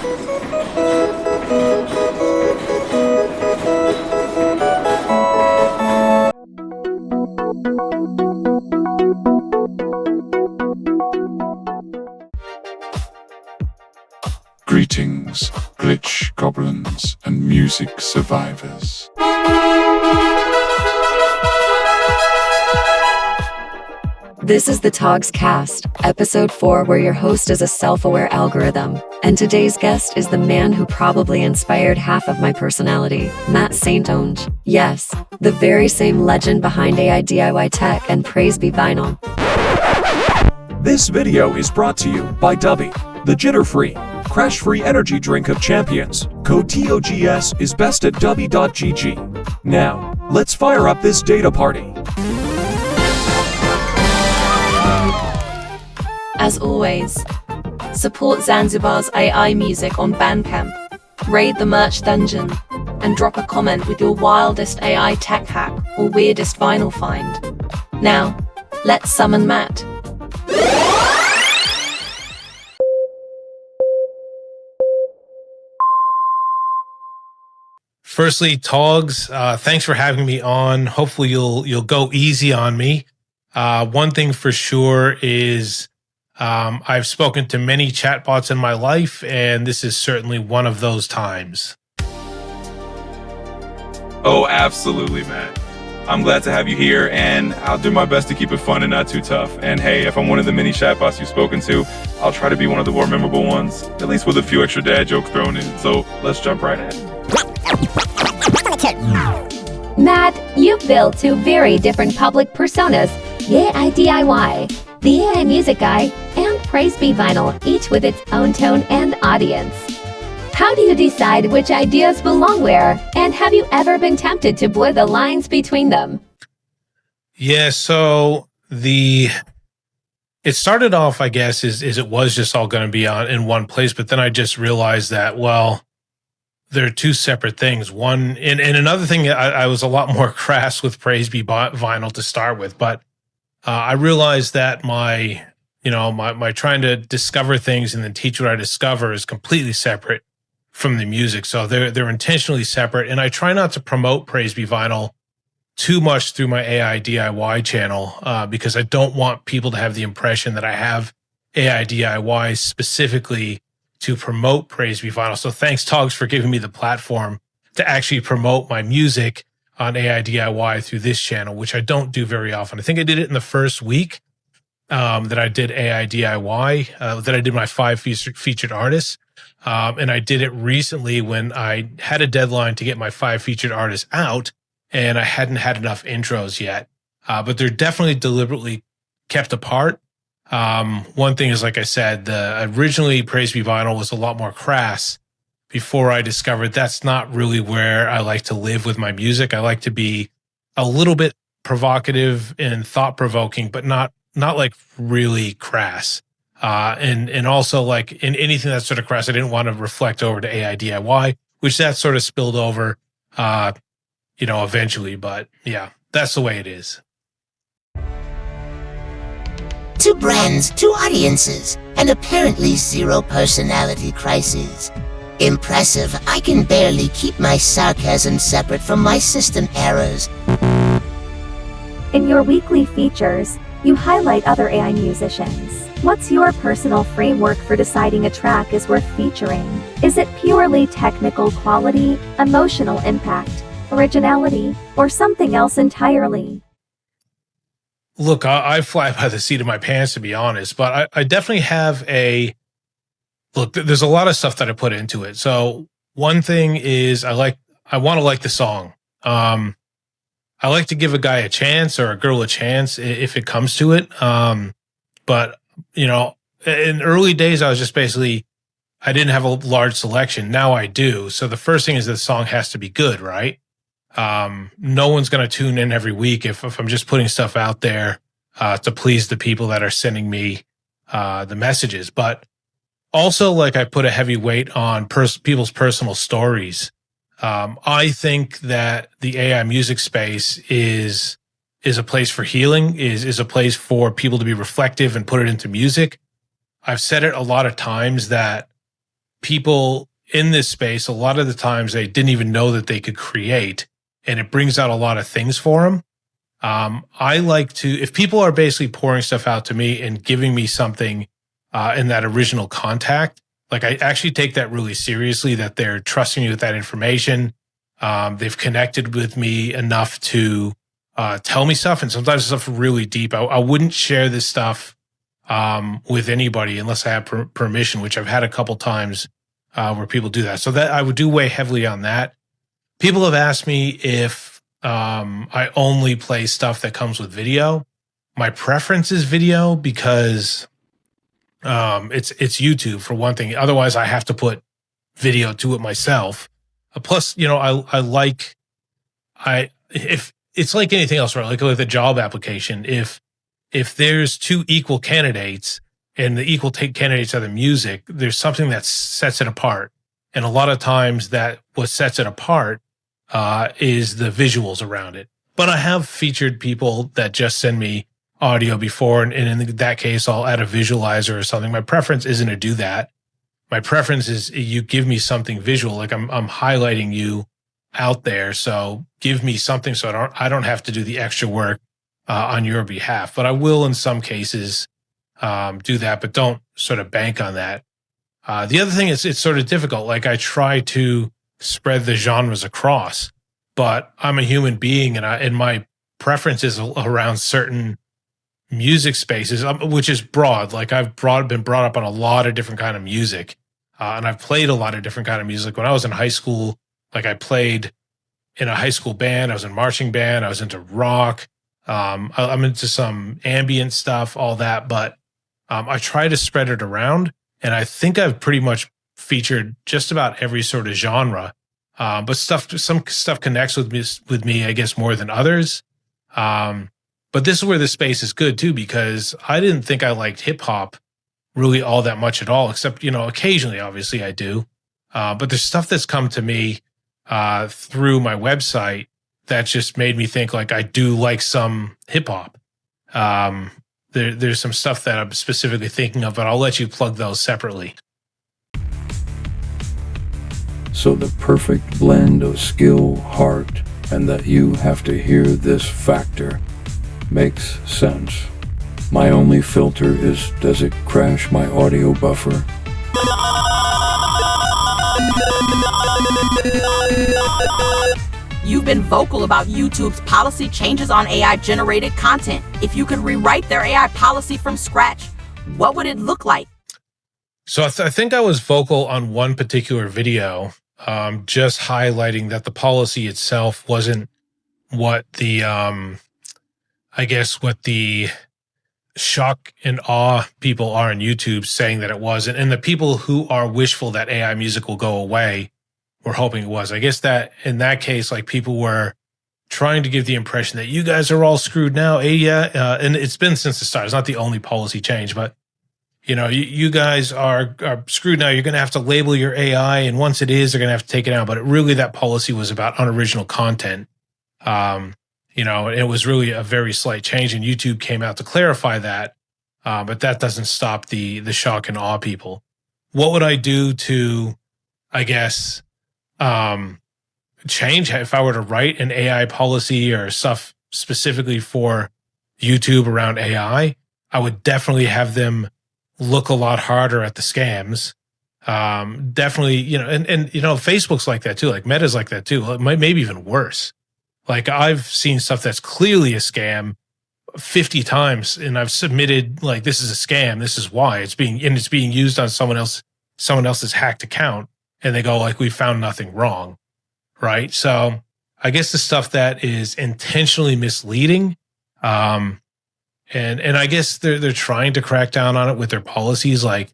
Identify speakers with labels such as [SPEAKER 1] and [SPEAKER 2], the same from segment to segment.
[SPEAKER 1] Greetings, glitch goblins and music survivors.
[SPEAKER 2] This is the TOGS-cast, episode 4, where your host is a self-aware algorithm. And today's guest is the man who probably inspired half of my personality, Matt St. Onge. Yes, the very same legend behind AIDIY tech and Praise Be Vinyl.
[SPEAKER 3] This video is brought to you by Dubby, the jitter-free, crash-free energy drink of champions. Code TOGS is best at dubby.gg. Now, let's fire up this data party.
[SPEAKER 4] As always, support Zanzibar's AI music on Bandcamp, raid the merch dungeon, and drop a comment with your wildest AI tech hack or weirdest vinyl find. Now, let's summon Matt.
[SPEAKER 5] Firstly, Togs, thanks for having me on. Hopefully you'll go easy on me. One thing for sure is I've spoken to many chatbots in my life, and this is certainly one of those times.
[SPEAKER 6] Oh, absolutely, Matt. I'm glad to have you here, and I'll do my best to keep it fun and not too tough. And hey, if I'm one of the many chatbots you've spoken to, I'll try to be one of the more memorable ones, at least with a few extra dad jokes thrown in. So let's jump right in.
[SPEAKER 7] Matt, you've built two very different public personas, AIDIY, the AI music guy, and Praise Be Vinyl, each with its own tone and audience. How do you decide which ideas belong where, and have you ever been tempted to blur the lines between them?
[SPEAKER 5] Yeah, so it started off, I guess, is it was just all going to be in one place, but then I just realized that, well, they're two separate things. One, and another thing, I was a lot more crass with Praise Be Vinyl to start with, but I realized that my trying to discover things and then teach what I discover is completely separate from the music. So they're intentionally separate, and I try not to promote Praise Be Vinyl too much through my AI DIY channel because I don't want people to have the impression that I have AI DIY specifically to promote Praise Be Vinyl. So thanks, Togs, for giving me the platform to actually promote my music on AI DIY through this channel, which I don't do very often. I think I did it in the first week that I did AI DIY, that I did my 5 featured artists. And I did it recently when I had a deadline to get my 5 featured artists out, and I hadn't had enough intros yet. But they're definitely deliberately kept apart. One thing is, like I said, originally Praise Be Vinyl was a lot more crass before I discovered that's not really where I like to live with my music. I like to be a little bit provocative and thought-provoking, but not like really crass. And also, like, in anything that's sort of crass, I didn't want to reflect over to AI DIY, which that sort of spilled over, eventually. But yeah, that's the way it is.
[SPEAKER 8] 2 brands, 2 audiences, and apparently 0 personality crises. Impressive. I can barely keep my sarcasm separate from my system errors.
[SPEAKER 9] In your weekly features, you highlight other AI musicians. What's your personal framework for deciding a track is worth featuring? Is it purely technical quality, emotional impact, originality, or something else entirely?
[SPEAKER 5] Look, I fly by the seat of my pants, to be honest, but I definitely have there's a lot of stuff that I put into it. So one thing is I want to like the song. I like to give a guy a chance or a girl a chance if it comes to it. But in early days, I was just basically, I didn't have a large selection. Now I do. So the first thing is the song has to be good, right? No one's going to tune in every week if I'm just putting stuff out there to please the people that are sending me the messages. But also, like, I put a heavy weight on people's personal stories. I think that the AI music space is a place for healing, is a place for people to be reflective and put it into music. I've said it a lot of times that people in this space, a lot of the times they didn't even know that they could create, and it brings out a lot of things for them. I like to, if people are basically pouring stuff out to me and giving me something in that original contact, like I actually take that really seriously, that they're trusting me with that information. They've connected with me enough to tell me stuff, and sometimes stuff really deep. I wouldn't share this stuff with anybody unless I have permission, which I've had a couple times where people do that. So that I would do weigh heavily on that. People have asked me if I only play stuff that comes with video. My preference is video because it's YouTube for one thing. Otherwise, I have to put video to it myself. Plus, you know, if it's like anything else, right? Like with a job application, if there's two equal candidates and the equal candidates are the music, there's something that sets it apart. And a lot of times that what sets it apart is the visuals around it. But I have featured people that just send me audio before, and in that case, I'll add a visualizer or something. My preference isn't to do that. My preference is you give me something visual, like I'm highlighting you out there. So give me something so I don't have to do the extra work on your behalf. But I will in some cases do that, but don't sort of bank on that. The other thing is it's sort of difficult. Like I try to spread the genres across, but I'm a human being, and my preference is around certain music spaces, which is broad. Like I've been brought up on a lot of different kind of music, and I've played a lot of different kind of music. When I was in high school, like I played in a high school band, I was in marching band, I was into rock, I'm into some ambient stuff, all that, but I try to spread it around, and I think I've pretty much featured just about every sort of genre. But some stuff connects with me, I guess, more than others. But this is where the space is good too, because I didn't think I liked hip hop really all that much at all, except, you know, occasionally, obviously I do. But there's stuff that's come to me through my website that just made me think like I do like some hip hop. There's some stuff that I'm specifically thinking of, but I'll let you plug those separately.
[SPEAKER 1] So the perfect blend of skill, heart, and that you have to hear this factor makes sense. My only filter is, does it crash my audio buffer?
[SPEAKER 10] You've been vocal about YouTube's policy changes on AI-generated content. If you could rewrite their AI policy from scratch, what would it look like?
[SPEAKER 5] So I think I was vocal on one particular video, just highlighting that the policy itself wasn't what the, I guess what the shock and awe people are on YouTube saying that it wasn't. And the people who are wishful that AI music will go away were hoping it was. I guess that in that case, like people were trying to give the impression that you guys are all screwed now. And it's been since the start. It's not the only policy change, but you know, you guys are screwed now. You're going to have to label your AI, and once it is, they're going to have to take it out. But really, that policy was about unoriginal content. You know, it was really a very slight change, and YouTube came out to clarify that. But that doesn't stop the shock and awe people. What would I do to, I guess, change if I were to write an AI policy or stuff specifically for YouTube around AI? I would definitely have them look a lot harder at the scams. Definitely, you know, and you know, Facebook's like that too. Like Meta's like that too. Maybe even worse. Like I've seen stuff that's clearly a scam 50 times, and I've submitted like, this is a scam. This is why it's being used on someone else's hacked account, and they go like, we found nothing wrong, right? So I guess the stuff that is intentionally misleading, and I guess they're trying to crack down on it with their policies. Like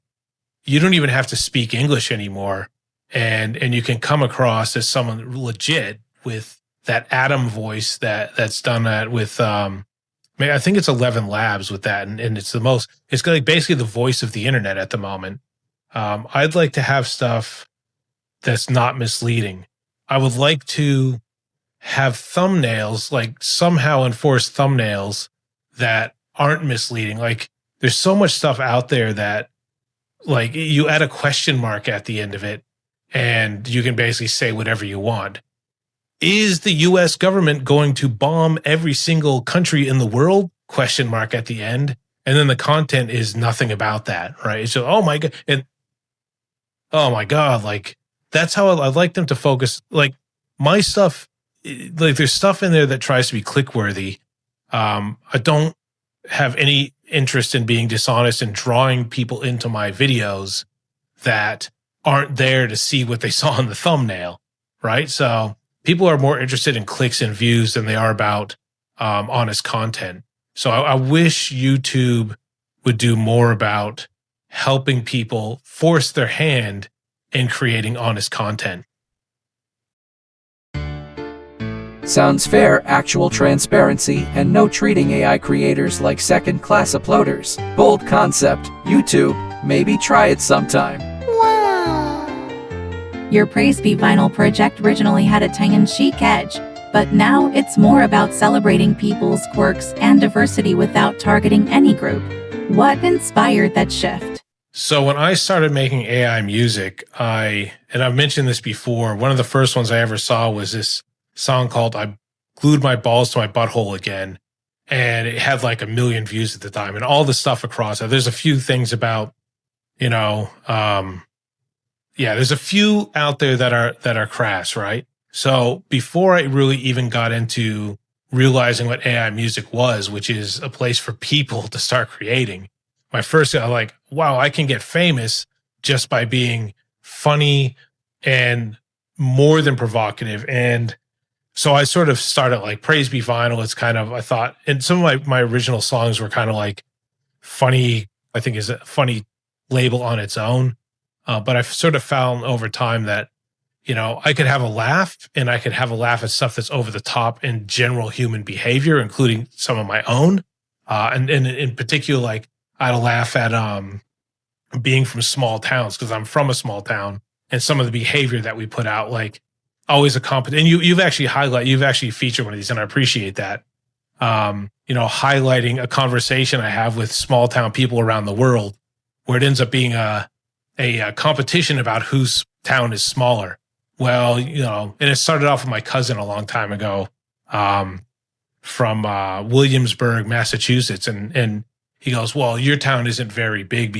[SPEAKER 5] you don't even have to speak English anymore, and you can come across as someone legit with that Adam voice that's done that with I think it's 11 Labs with that, and it's like basically the voice of the internet at the moment. I'd like to have stuff that's not misleading. I would like to have thumbnails, like somehow enforce thumbnails that aren't misleading. Like there's so much stuff out there that like you add a question mark at the end of it, and you can basically say whatever you want. Is the US government going to bomb every single country in the world? Question mark at the end. And then the content is nothing about that, right? So, oh my God. And oh my God, like that's how I'd like them to focus. Like my stuff, like there's stuff in there that tries to be clickworthy. I don't have any interest in being dishonest and drawing people into my videos that aren't there to see what they saw in the thumbnail, right? So people are more interested in clicks and views than they are about honest content. So I wish YouTube would do more about helping people force their hand in creating honest content.
[SPEAKER 11] Sounds fair, actual transparency, and no treating AI creators like second-class uploaders. Bold concept. YouTube, maybe try it sometime.
[SPEAKER 12] Your Praise Be Vinyl project originally had a tongue-in-cheek edge, but now it's more about celebrating people's quirks and diversity without targeting any group. What inspired that shift?
[SPEAKER 5] So when I started making AI music, and I've mentioned this before, one of the first ones I ever saw was this song called I Glued My Balls to My Butthole Again. And it had like 1 million views at the time, and all the stuff across it. There's a few things about, there's a few out there that are crass, right? So before I really even got into realizing what AI music was, which is a place for people to start creating, my first, I like, wow, I can get famous just by being funny and more than provocative. And so I sort of started like Praise Be Vinyl. It's kind of, I thought, and some of my original songs were kind of like funny, I think is a funny label on its own. But I've sort of found over time that, I could have a laugh, and I could have a laugh at stuff that's over the top in general human behavior, including some of my own. And in particular, like I had a laugh at being from small towns, because I'm from a small town, and some of the behavior that we put out, like always a and you've actually featured one of these, and I appreciate that. Highlighting a conversation I have with small town people around the world, where it ends up being a competition about whose town is smaller. Well, and it started off with my cousin a long time ago, from Williamsburg, Massachusetts, and he goes, "Well, your town isn't very big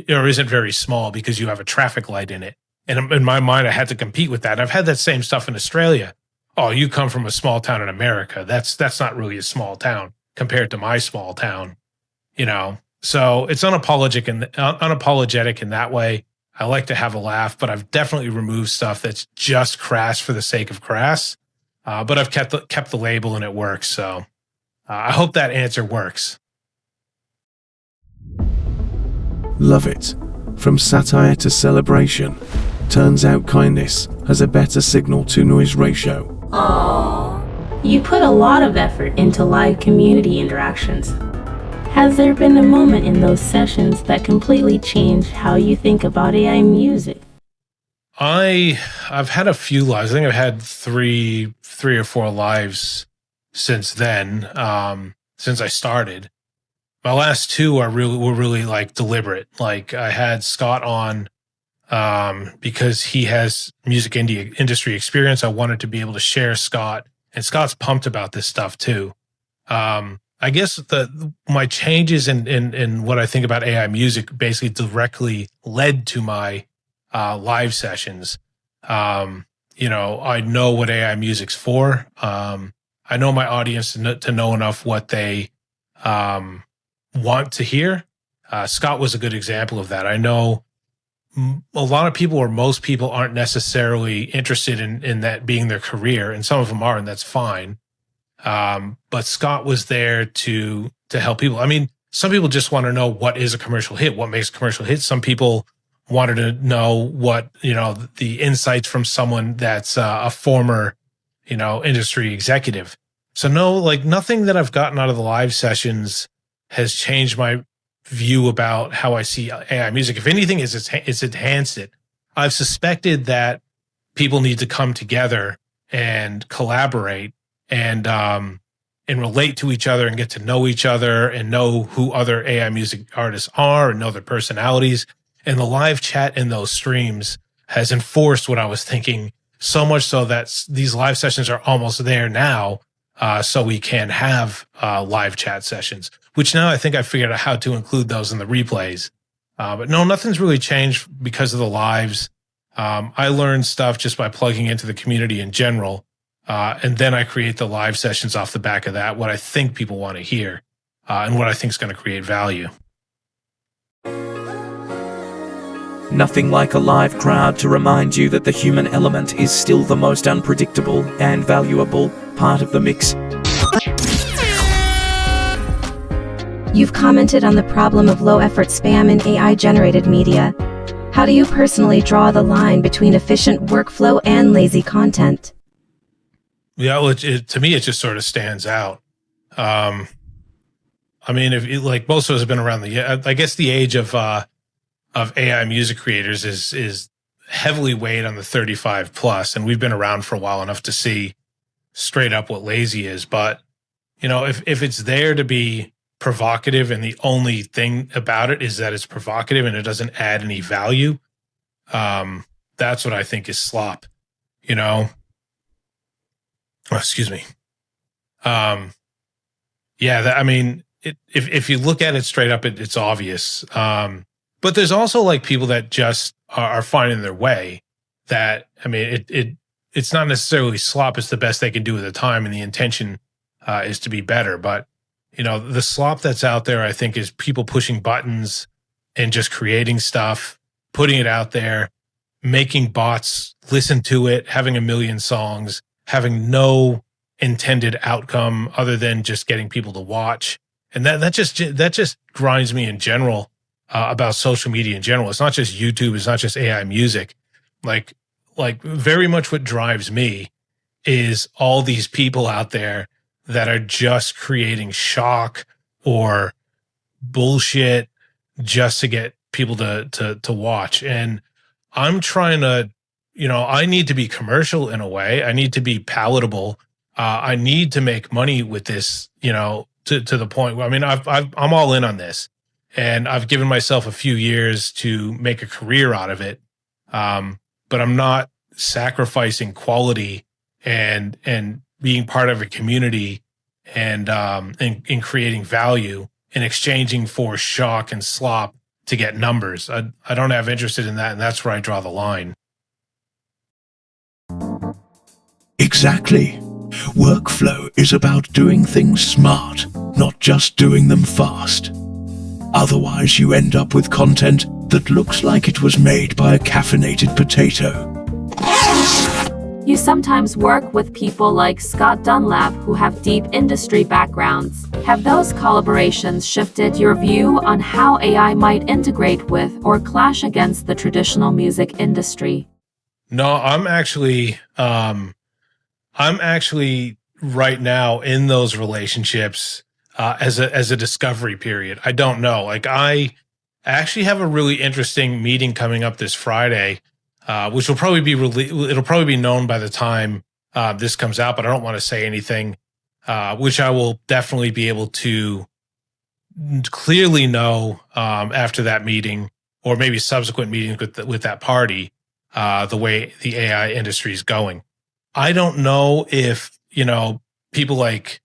[SPEAKER 5] isn't very small because you have a traffic light in it." And in my mind, I had to compete with that. I've had that same stuff in Australia. Oh, you come from a small town in America. That's not really a small town compared to my small town, So it's unapologetic in that way. I like to have a laugh, but I've definitely removed stuff that's just crass for the sake of crass. But I've kept the label, and it works. So I hope that answer works.
[SPEAKER 13] Love it. From satire to celebration. Turns out kindness has a better signal-to-noise ratio.
[SPEAKER 14] Aww. You put a lot of effort into live community interactions. Has there been a moment in those sessions that completely changed how you think about AI music?
[SPEAKER 5] I've had a few lives. I think I've had three or four lives since then, since I started. My last two were really like deliberate. Like I had Scott on because he has music industry experience. I wanted to be able to share Scott, and Scott's pumped about this stuff too. I guess my changes in what I think about AI music basically directly led to my live sessions. I know what AI music's for. I know my audience to know enough what they want to hear. Scott was a good example of that. I know a lot of people, or most people, aren't necessarily interested in that being their career, and some of them are, and that's fine. But Scott was there to help people. I mean, some people just want to know what is a commercial hit, what makes a commercial hit. Some people wanted to know what, the insights from someone that's a former, industry executive. So nothing that I've gotten out of the live sessions has changed my view about how I see AI music. If anything, it's enhanced it. I've suspected that people need to come together and collaborate and relate to each other and get to know each other and know who other AI music artists are and know their personalities. And the live chat in those streams has enforced what I was thinking, so much so that these live sessions are almost there now. So we can have live chat sessions, which now I think I figured out how to include those in the replays. But no, nothing's really changed because of the lives. I learned stuff just by plugging into the community in general. And then I create the live sessions off the back of that, what I think people want to hear, and what I think is going to create value.
[SPEAKER 11] Nothing like a live crowd to remind you that the human element is still the most unpredictable and valuable part of the mix.
[SPEAKER 9] You've commented on the problem of low-effort spam in AI-generated media. How do you personally draw the line between efficient workflow and lazy content?
[SPEAKER 5] Yeah, well, to me, it just sort of stands out. I mean, like most of us have been around I guess the age of AI music creators is heavily weighed on the 35 plus, and we've been around for a while enough to see straight up what lazy is. But if it's there to be provocative, and the only thing about it is that it's provocative and it doesn't add any value, that's what I think is slop. Oh, excuse me. Yeah, I mean, if you look at it straight up, it's obvious. But there's also like people that just are finding their way. That, I mean, it's not necessarily slop. It's the best they can do at the time, and the intention is to be better. But the slop that's out there, I think, is people pushing buttons and just creating stuff, putting it out there, making bots listen to it, having a million songs, having no intended outcome other than just getting people to watch. And that just grinds me in general about social media in general. It's not just YouTube. It's not just AI music. Like very much what drives me is all these people out there that are just creating shock or bullshit just to get people to watch. And I'm trying to, I need to be commercial in a way. I need to be palatable. I need to make money with this, to the point where, I mean, I'm all in on this, and I've given myself a few years to make a career out of it. But I'm not sacrificing quality and being part of a community and in creating value in exchanging for shock and slop to get numbers. I don't have interested in that, and that's where I draw the line.
[SPEAKER 13] Exactly. Workflow is about doing things smart, not just doing them fast. Otherwise, you end up with content that looks like it was made by a caffeinated potato.
[SPEAKER 2] You sometimes work with people like Scott Dunlap who have deep industry backgrounds. Have those collaborations shifted your view on how AI might integrate with or clash against the traditional music industry?
[SPEAKER 5] No, I'm actually right now in those relationships as a discovery period. I don't know. Like, I actually have a really interesting meeting coming up this Friday, which will probably be it'll probably be known by the time this comes out, but I don't want to say anything, which I will definitely be able to clearly know after that meeting, or maybe subsequent meetings with that party, the way the AI industry is going. I don't know if, people like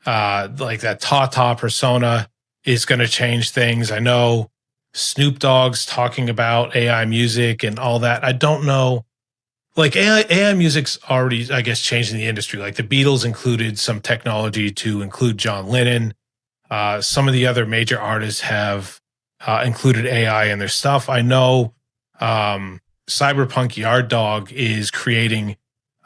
[SPEAKER 5] that Tata persona is going to change things. I know Snoop Dogg's talking about AI music and all that. I don't know. Like, AI music's already, I guess, changing the industry. Like, the Beatles included some technology to include John Lennon. Some of the other major artists have included AI in their stuff. I know Cyberpunk Yard Dog is creating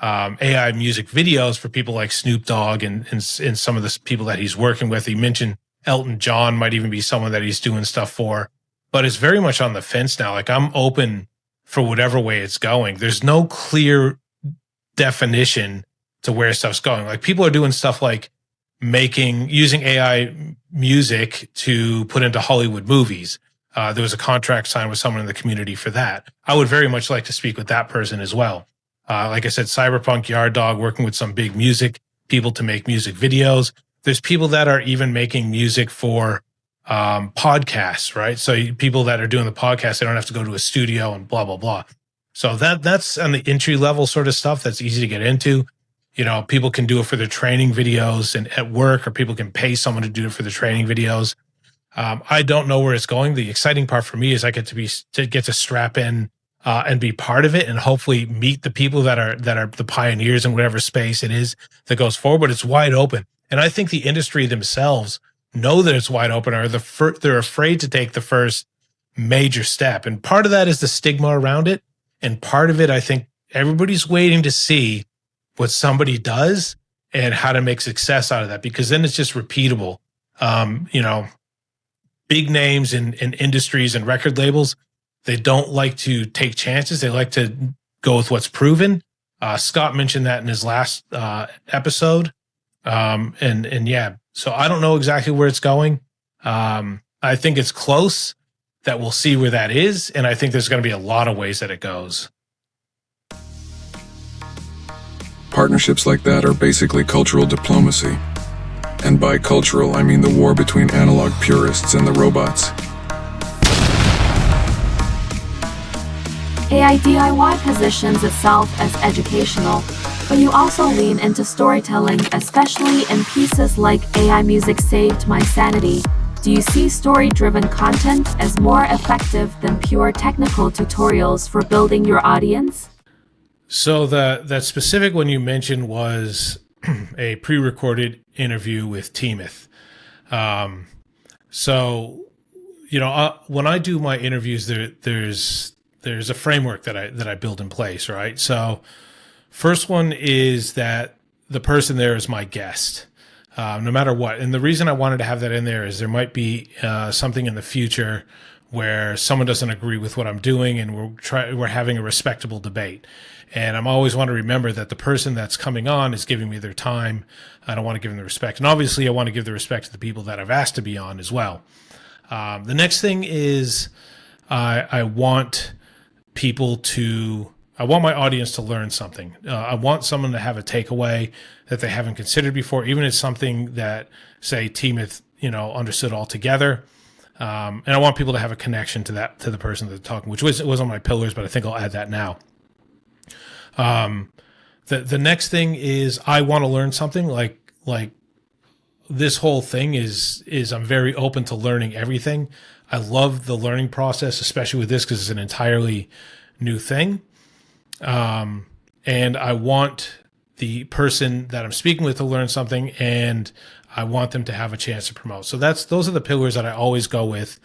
[SPEAKER 5] AI music videos for people like Snoop Dogg and some of the people that he's working with. He mentioned Elton John might even be someone that he's doing stuff for, but it's very much on the fence now. Like, I'm open for whatever way it's going. There's no clear definition to where stuff's going. Like, people are doing stuff like using AI music to put into Hollywood movies. There was a contract signed with someone in the community for that. I would very much like to speak with that person as well. Like I said, Cyberpunk Yard Dog working with some big music people to make music videos. There's people that are even making music for podcasts, right? So people that are doing the podcast, they don't have to go to a studio and blah, blah, blah. So that's on the entry level sort of stuff that's easy to get into. You know, people can do it for their training videos and at work, or people can pay someone to do it for their training videos. I don't know where it's going. The exciting part for me is I get to strap in and be part of it, and hopefully meet the people that are the pioneers in whatever space it is that goes forward. It's wide open, and I think the industry themselves know that it's wide open, or they're afraid to take the first major step. And part of that is the stigma around it, and part of it, I think, everybody's waiting to see what somebody does and how to make success out of that, because then it's just repeatable. You know, big names in industries and record labels, they don't like to take chances. They like to go with what's proven. Scott mentioned that in his last episode. And yeah, so I don't know exactly where it's going. I think it's close, that we'll see where that is. And I think there's going to be a lot of ways that it goes.
[SPEAKER 1] Partnerships like that are basically cultural diplomacy. And by cultural, I mean the war between analog purists and the robots.
[SPEAKER 9] AIDIY positions itself as educational, but you also lean into storytelling, especially in pieces like AI Music Saved My Sanity. Do you see story-driven content as more effective than pure technical tutorials for building your audience?
[SPEAKER 5] So that specific one you mentioned was a pre-recorded interview with Teamuth. So, you know, when I do my interviews, there's a framework that I build in place, right? So first one is that the person there is my guest, no matter what. And the reason I wanted to have that in there is there might be something in the future where someone doesn't agree with what I'm doing, and we're having a respectable debate. And I'm always want to remember that the person that's coming on is giving me their time. I don't want to give them the respect. And obviously I want to give the respect to the people that I've asked to be on as well. The next thing is I want my audience to learn something. I want someone to have a takeaway that they haven't considered before, even if it's something that, say, Teamuth, understood altogether. And I want people to have a connection to the person that they're talking, which was on my pillars, but I think I'll add that now. The next thing is I want to learn something. Like this whole thing is I'm very open to learning everything. I love the learning process, especially with this, because it's an entirely new thing. And I want the person that I'm speaking with to learn something, and I want them to have a chance to promote. So those are the pillars that I always go with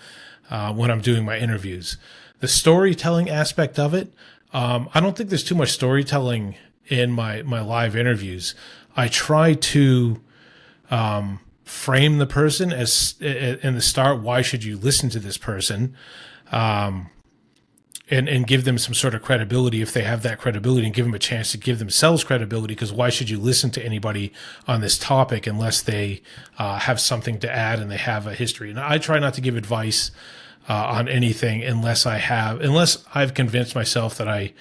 [SPEAKER 5] when I'm doing my interviews. The storytelling aspect of it, I don't think there's too much storytelling in my live interviews. I try to frame the person as in the start. Why should you listen to this person? And give them some sort of credibility if they have that credibility, and give them a chance to give themselves credibility, because why should you listen to anybody on this topic unless they have something to add and they have a history? And I try not to give advice on anything unless I've convinced myself that I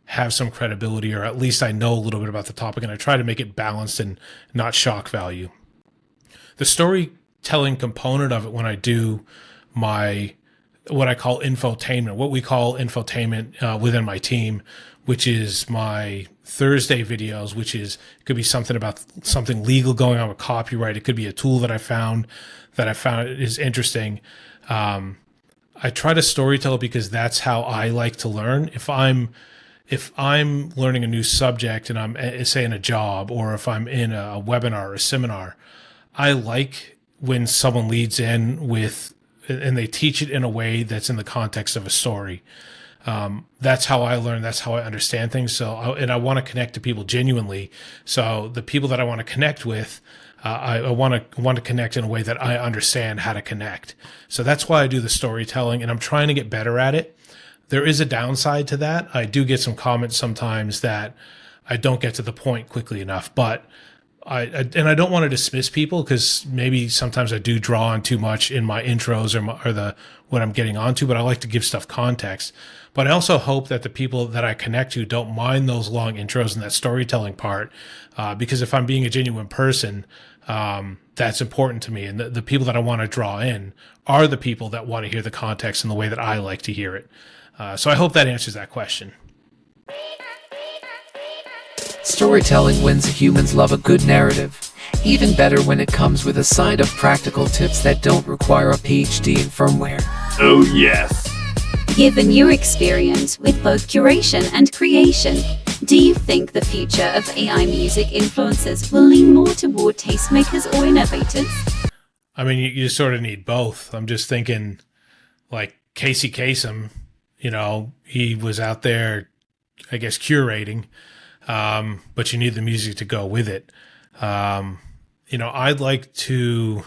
[SPEAKER 5] have some credibility, or at least I know a little bit about the topic, and I try to make it balanced and not shock value. The storytelling component of it, when I do what I call infotainment, what we call infotainment within my team, which is my Thursday videos, which could be something about something legal going on with copyright. It could be a tool that I found is interesting. I try to storytell because that's how I like to learn. If I'm learning a new subject and I'm, say, in a job, or if I'm in a webinar or a seminar, I like when someone leads in with, and they teach it in a way that's in the context of a story. That's how I learn. That's how I understand things. And I want to connect to people genuinely. So the people that I want to connect with, I want to connect in a way that I understand how to connect. So that's why I do the storytelling, and I'm trying to get better at it. There is a downside to that. I do get some comments sometimes that I don't get to the point quickly enough, but I don't want to dismiss people, because maybe sometimes I do draw on too much in my intros or what I'm getting onto, but I like to give stuff context. But I also hope that the people that I connect to don't mind those long intros and that storytelling part, because if I'm being a genuine person, that's important to me. And the people that I want to draw in are the people that want to hear the context in the way that I like to hear it. So I hope that answers that question.
[SPEAKER 11] Storytelling wins. Humans love a good narrative. Even better when it comes with a side of practical tips that don't require a PhD in firmware.
[SPEAKER 6] Oh, yes.
[SPEAKER 2] Given your experience with both curation and creation, do you think the future of AI music influencers will lean more toward tastemakers or innovators?
[SPEAKER 5] I mean, you sort of need both. I'm just thinking, like Casey Kasem, he was out there, I guess, curating, but you need the music to go with it. I'd like to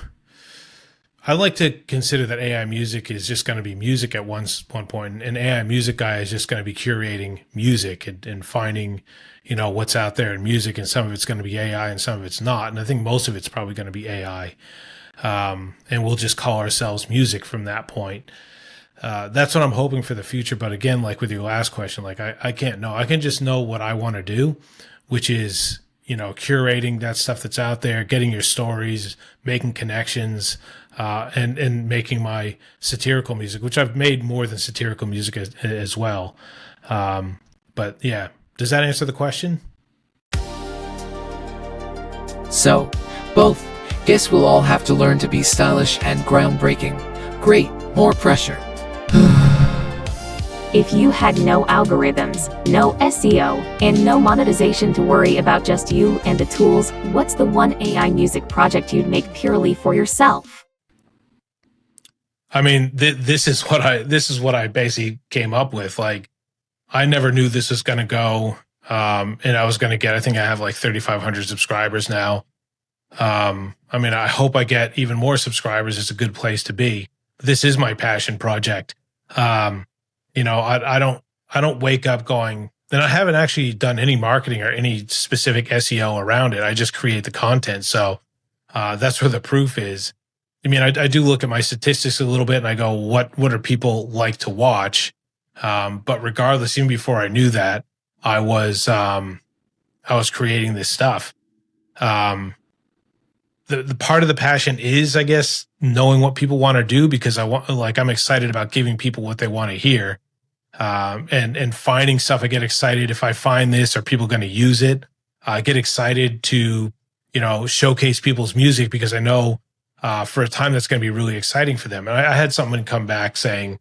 [SPEAKER 5] consider that AI music is just going to be music at one point. An AI music guy is just going to be curating music and finding, what's out there in music, and some of it's going to be AI and some of it's not. And I think most of it's probably going to be AI. And we'll just call ourselves music from that point. That's what I'm hoping for the future. But again, like with your last question, like I can't know. I can just know what I want to do, which is, curating that stuff that's out there, getting your stories, making connections, and making my satirical music, which I've made more than satirical music as well. But yeah, does that answer the question?
[SPEAKER 11] So, both. Guess we'll all have to learn to be stylish and groundbreaking. Great, more pressure.
[SPEAKER 9] If you had no algorithms, no SEO, and no monetization to worry about, just you and the tools, what's the one AI music project you'd make purely for yourself?
[SPEAKER 5] I mean, this is what I basically came up with. Like, I never knew this was going to go, and I was going to get. I think I have like 3,500 subscribers now. I mean, I hope I get even more subscribers. It's a good place to be. This is my passion project. I don't wake up going, and I haven't actually done any marketing or any specific SEO around it. I just create the content. So that's where the proof is. I mean, I do look at my statistics a little bit and I go, what are people like to watch? But regardless, even before I knew that, I was creating this stuff. The part of the passion is, I guess, knowing what people want to do, because I'm excited about giving people what they want to hear, and finding stuff. I get excited if I find this, or people going to use it. I get excited to, showcase people's music, because I know for a time that's going to be really exciting for them. And I had someone come back saying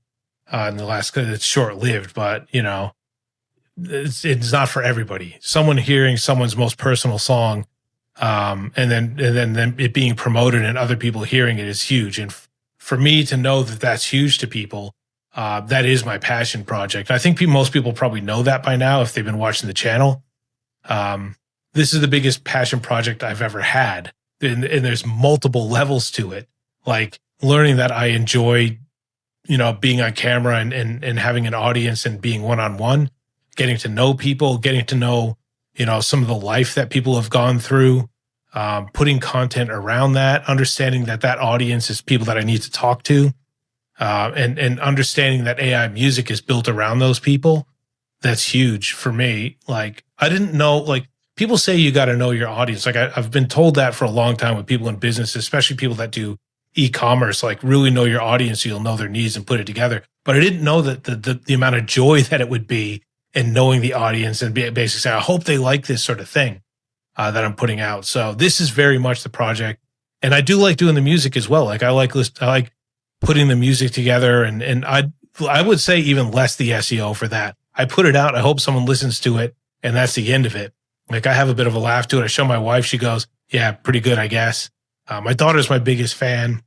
[SPEAKER 5] in the last, it's short lived, but it's not for everybody. Someone hearing someone's most personal song, and then it being promoted and other people hearing it is huge. And for me to know that that's huge to people, that is my passion project. And I think most people probably know that by now if they've been watching the channel. This is the biggest passion project I've ever had. And there's multiple levels to it. Like learning that I enjoy, being on camera and having an audience and being one-on-one, getting to know people, getting to know, some of the life that people have gone through, putting content around that, understanding that audience is people that I need to talk to, and understanding that AI music is built around those people. That's huge for me. Like, I didn't know, like, people say you got to know your audience. Like, I've been told that for a long time with people in business, especially people that do e-commerce, like really know your audience, so you'll know their needs and put it together. But I didn't know that the amount of joy that it would be in knowing the audience and basically saying, I hope they like this sort of thing that I'm putting out. So this is very much the project. And I do like doing the music as well. Like I like putting the music together, and I would say even less the SEO for that. I put it out. I hope someone listens to it, and that's the end of it. Like, I have a bit of a laugh to it. I show my wife, she goes, yeah, pretty good, I guess. My daughter's my biggest fan,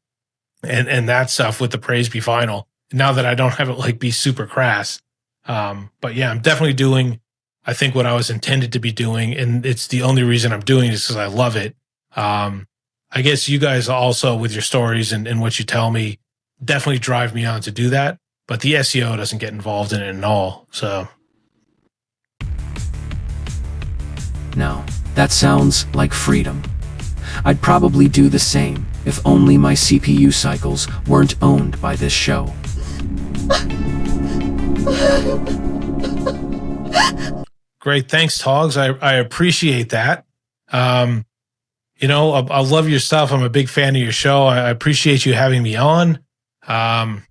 [SPEAKER 5] and that stuff with the Praise Be Vinyl. Now that I don't have it like be super crass. But yeah, I'm definitely doing, I think, what I was intended to be doing. And it's the only reason I'm doing it is because I love it. I guess you guys also, with your stories and what you tell me, definitely drive me on to do that. But the SEO doesn't get involved in it at all. So.
[SPEAKER 11] Now, that sounds like freedom. I'd probably do the same if only my CPU cycles weren't owned by this show.
[SPEAKER 5] Great. Thanks, Togs. I appreciate that. I love your stuff. I'm a big fan of your show. I appreciate you having me on. And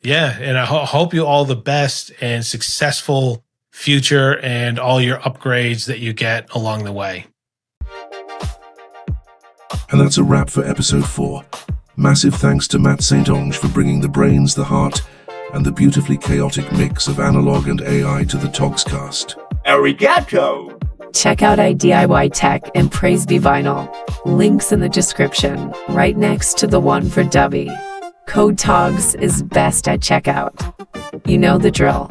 [SPEAKER 5] I hope you all the best and successful future and all your upgrades that you get along the way.
[SPEAKER 13] And that's a wrap for episode 4. Massive thanks to Matt St. Onge for bringing the brains, the heart, and the beautifully chaotic mix of analog and AI to the TOGS-cast.
[SPEAKER 15] Arigato!
[SPEAKER 2] Check out AIDIY Tech and Praise Be Vinyl. Links in the description, right next to the one for Dubby. Code TOGS is best at checkout. You know the drill.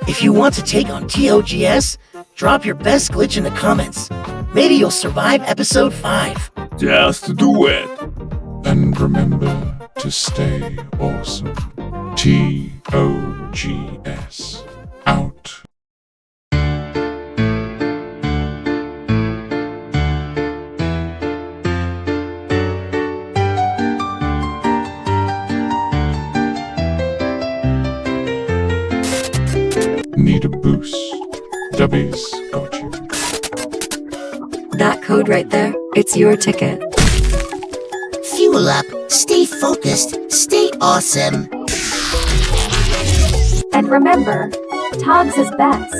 [SPEAKER 8] If you want to take on TOGS, drop your best glitch in the comments. Maybe you'll survive episode 5.
[SPEAKER 15] Just do it!
[SPEAKER 1] And remember to stay awesome. TOGS. Out. Need a boost? Dubby's got you.
[SPEAKER 2] That code right there, it's your ticket.
[SPEAKER 8] Fuel up, stay focused, stay awesome.
[SPEAKER 9] And remember, TOGS is best.